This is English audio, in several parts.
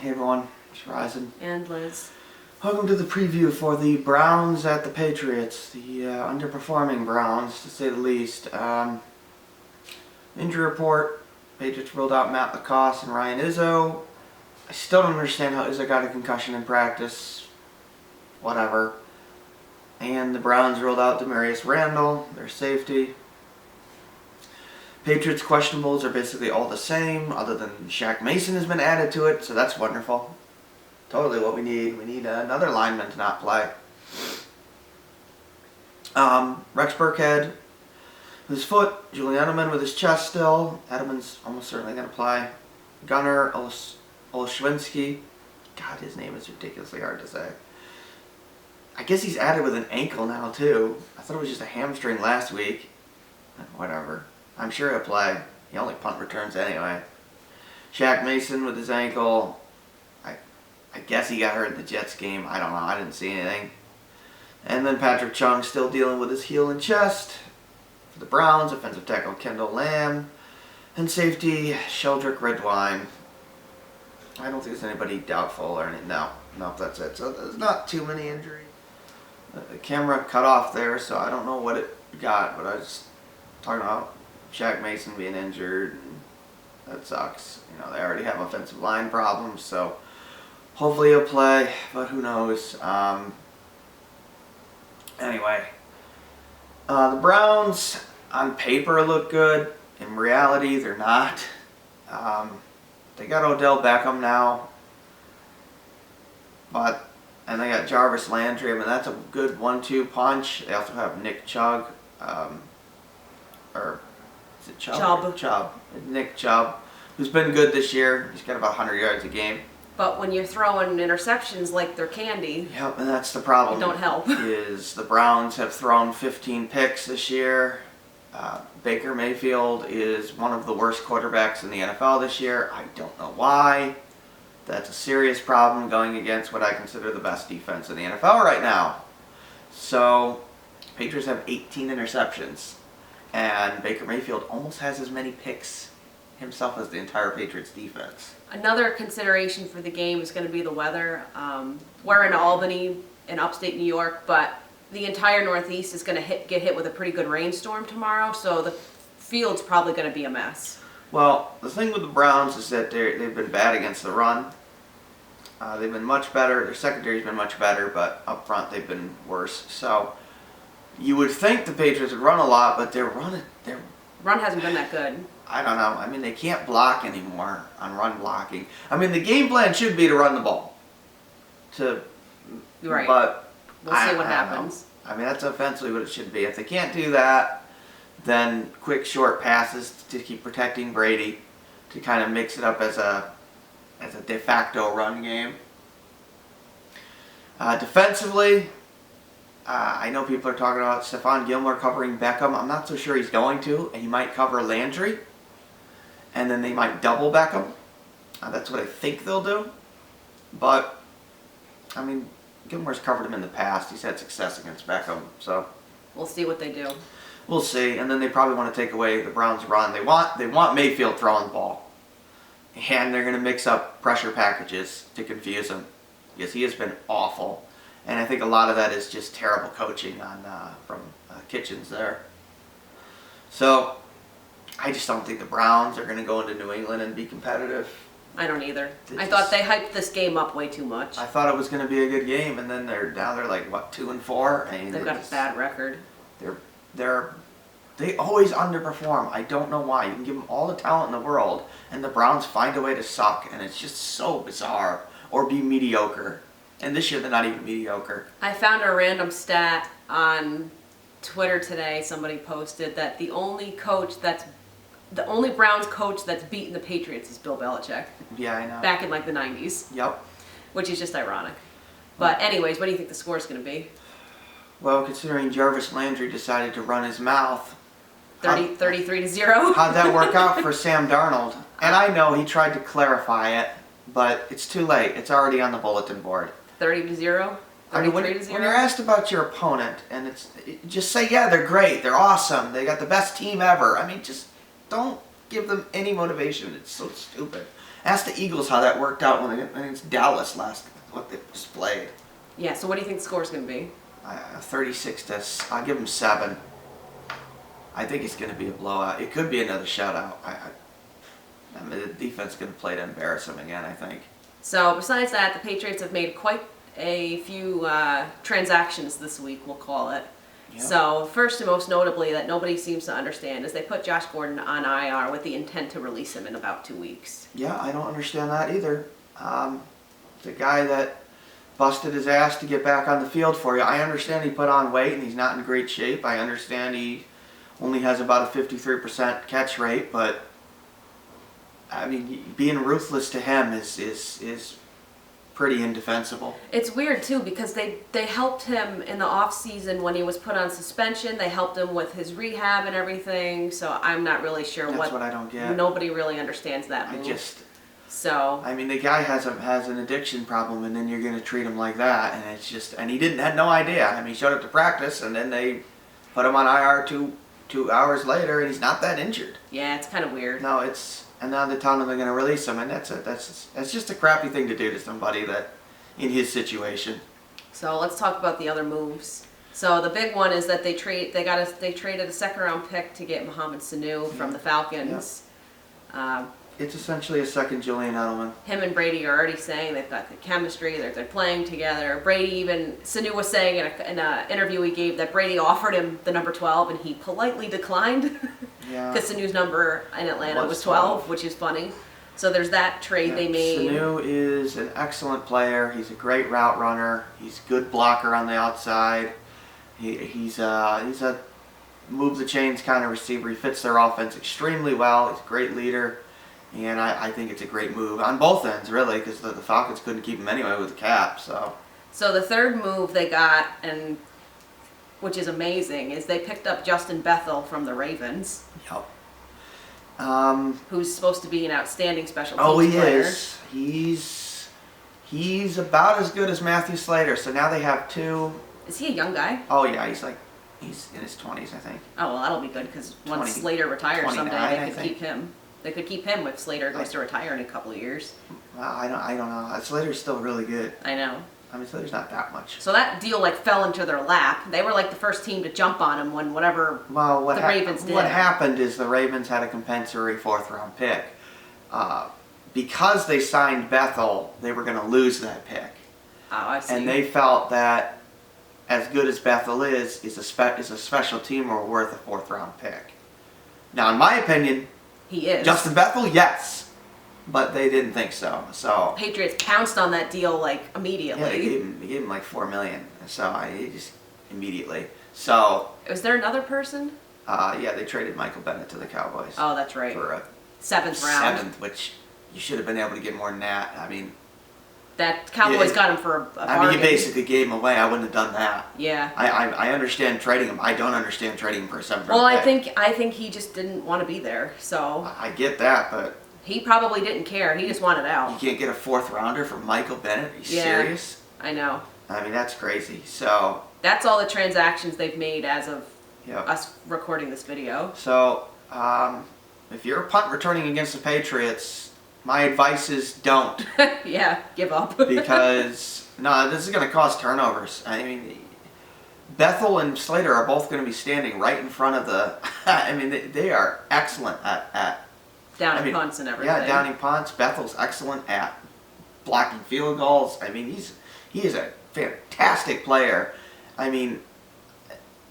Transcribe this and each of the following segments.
Hey everyone, it's Ryzen. And Liz. Welcome to the preview for the Browns at the Patriots. The underperforming Browns, to say the least. Injury report, Patriots ruled out Matt Lacoste and Ryan Izzo. I still don't understand how Izzo got a concussion in practice. Whatever. And the Browns ruled out Demarius Randall, their safety. Patriots questionables are basically all the same, other than Shaq Mason has been added to it, so that's wonderful. Totally what we need. We need another lineman to not play. Rex Burkhead with his foot, Julian Edelman with his chest still. Edelman's almost certainly going to play. Gunnar Olszewski. God, his name is ridiculously hard to say. I guess he's added with an ankle now, too. I thought it was just a hamstring last week. Whatever. I'm sure he'll play. He only punt returns anyway. Shaq Mason with his ankle. I guess he got hurt in the Jets game. I don't know. I didn't see anything. And then Patrick Chung still dealing with his heel and chest. For the Browns, offensive tackle Kendall Lamb. And safety, Sheldrick Redwine. I don't think there's anybody doubtful or anything. No, that's it. So there's not too many injuries. The camera cut off there, so I don't know what it got. But I was talking about Shaq Mason being injured. And that sucks. You know, they already have offensive line problems, so hopefully he'll play, but who knows. Anyway, the Browns on paper look good. In reality, they're not. They got Odell Beckham now, and they got Jarvis Landry. I mean, that's a good 1-2 punch. They also have Nick Chubb, or is it Chubb? Chubb. Nick Chubb, who's been good this year. He's got about 100 yards a game. But when you're throwing interceptions like they're candy, yep, and that's the problem. It don't help. Is the Browns have thrown 15 picks this year. Baker Mayfield is one of the worst quarterbacks in the NFL this year. I don't know why. That's a serious problem going against what I consider the best defense in the NFL right now. So, Patriots have 18 interceptions, and Baker Mayfield almost has as many picks himself as the entire Patriots defense. Another consideration for the game is going to be the weather. We're in Albany, in upstate New York, but the entire Northeast is going to get hit with a pretty good rainstorm tomorrow, so the field's probably going to be a mess. Well, the thing with the Browns is that they've been bad against the run. They've been much better. Their secondary's been much better, but up front they've been worse. So you would think the Patriots would run a lot, but their run hasn't been that good. I don't know. I mean, they can't block anymore on run blocking. I mean, the game plan should be to run the ball. Right. But we'll see what happens. I mean, that's offensively what it should be. If they can't do that, then quick, short passes to keep protecting Brady, to kind of mix it up as a de facto run game. Defensively, I know people are talking about Stephon Gilmore covering Beckham. I'm not so sure he's going to, and he might cover Landry, and then they might double Beckham. That's what I think they'll do. But, I mean, Gilmore's covered him in the past. He's had success against Beckham, so we'll see what they do. We'll see, and then they probably want to take away the Browns' run. They want Mayfield throwing the ball, and they're going to mix up pressure packages to confuse him, because he has been awful, and I think a lot of that is just terrible coaching from Kitchens there. So I just don't think the Browns are going to go into New England and be competitive. I don't either. I thought they hyped this game up way too much. I thought it was going to be a good game, and then they're like, what, 2-4? I mean, they've got a bad record. They always underperform. I don't know why. You can give them all the talent in the world, and the Browns find a way to suck, and it's just so bizarre. Or be mediocre. And this year they're not even mediocre. I found a random stat on Twitter today. Somebody posted that the only Browns coach that's beaten the Patriots is Bill Belichick. Yeah, I know. Back in like the 90s. Yep. Which is just ironic. But anyways, what do you think the score is going to be? Well, considering Jarvis Landry decided to run his mouth. 33-0? How'd that work out for Sam Darnold? And I know he tried to clarify it, but it's too late. It's already on the bulletin board. 30-0? I mean, when you're asked about your opponent, and just say, yeah, they're great, they're awesome, they got the best team ever. I mean, just don't give them any motivation. It's so stupid. Ask the Eagles how that worked out when against Dallas last, what they displayed. Yeah, so what do you think the score's going to be? 36 to, I'll give them 7. I think it's going to be a blowout. It could be another shutout. I mean, the defense is going to play to embarrass them again, I think. So besides that, the Patriots have made quite a few transactions this week, we'll call it. Yep. So first and most notably that nobody seems to understand is they put Josh Gordon on IR with the intent to release him in about 2 weeks. Yeah, I don't understand that either. The guy that busted his ass to get back on the field for you. I understand he put on weight and he's not in great shape. I understand he only has about a 53% catch rate, but I mean, being ruthless to him is pretty indefensible. It's weird too because they helped him in the off season when he was put on suspension. They helped him with his rehab and everything. So I'm not really sure That's what I don't get. Nobody really understands that move. I mean, the guy has an addiction problem, and then you're going to treat him like that, and it's just, and he had no idea. I mean, he showed up to practice, and then they put him on IR two hours later, and he's not that injured. Yeah, it's kind of weird. No, and now they're telling him they're going to release him, and that's just a crappy thing to do to somebody that in his situation. So let's talk about the other moves. So the big one is that they traded a second round pick to get Mohamed Sanu from the Falcons. Yep. It's essentially a second Julian Edelman. Him and Brady are already saying they've got the chemistry, they're playing together. Sanu was saying in an interview he gave that Brady offered him the number 12 and he politely declined. Yeah. Because Sanu's number in Atlanta was 12, which is funny. So there's that trade they made. Sanu is an excellent player. He's a great route runner. He's a good blocker on the outside. He's a move the chains kind of receiver. He fits their offense extremely well. He's a great leader. And I think it's a great move on both ends, really, because the Falcons couldn't keep him anyway with the cap. So the third move they got, and which is amazing, is they picked up Justin Bethel from the Ravens. Yep. Who's supposed to be an outstanding special teams player. Is. He's about as good as Matthew Slater. So now they have 2. Is he a young guy? Oh yeah, he's in his 20s, I think. Oh well, that'll be good because once Slater retires someday, they could keep him. They could keep him if Slater goes to retire in a couple of years. Well, I don't know. Slater's still really good. I know. I mean, Slater's not that much. So that deal fell into their lap. They were the first team to jump on him when the Ravens did. What happened is the Ravens had a compensatory 4th round pick. Because they signed Bethel, they were going to lose that pick. Oh, I see. And they felt that as good as Bethel is a special teamer worth a 4th round pick. Now, in my opinion, he is. Justin Bethel, yes. But they didn't think so. So Patriots pounced on that deal immediately. Yeah, they gave him $4 million. So he just immediately. So was there another person? Yeah, they traded Michael Bennett to the Cowboys. Oh, that's right. For a 7th round. 7th, which you should have been able to get more than that. I mean, that Cowboys got him for a bargain. I mean, you basically gave him away. I wouldn't have done that. Yeah. I understand trading him. I don't understand trading him for a 7th round. Well, I think he just didn't want to be there. So I get that, but he probably didn't care. He just wanted out. You can't get a 4th rounder for Michael Bennett? Are you serious? I know. I mean, that's crazy. So that's all the transactions they've made as of Yep. us recording this video. So, if you're a punt returning against the Patriots, my advice is don't. Yeah, give up. Because, no, this is going to cause turnovers. I mean, Bethel and Slater are both going to be standing right in front of the... I mean, they are excellent at downing punts and everything. Yeah, downing punts. Bethel's excellent at blocking field goals. I mean, he is a fantastic player. I mean,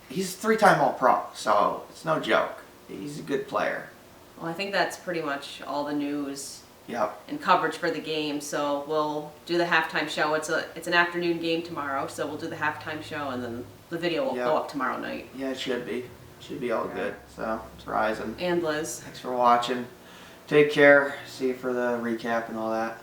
he's a 3-time All-Pro, so it's no joke. He's a good player. Well, I think that's pretty much all the news. Yep. And coverage for the game. So we'll do the halftime show. It's an afternoon game tomorrow, so we'll do the halftime show, and then the video will go up tomorrow night. Yeah, it should be. Should be all good. So it's Ryzen. And Liz. Thanks for watching. Take care. See you for the recap and all that.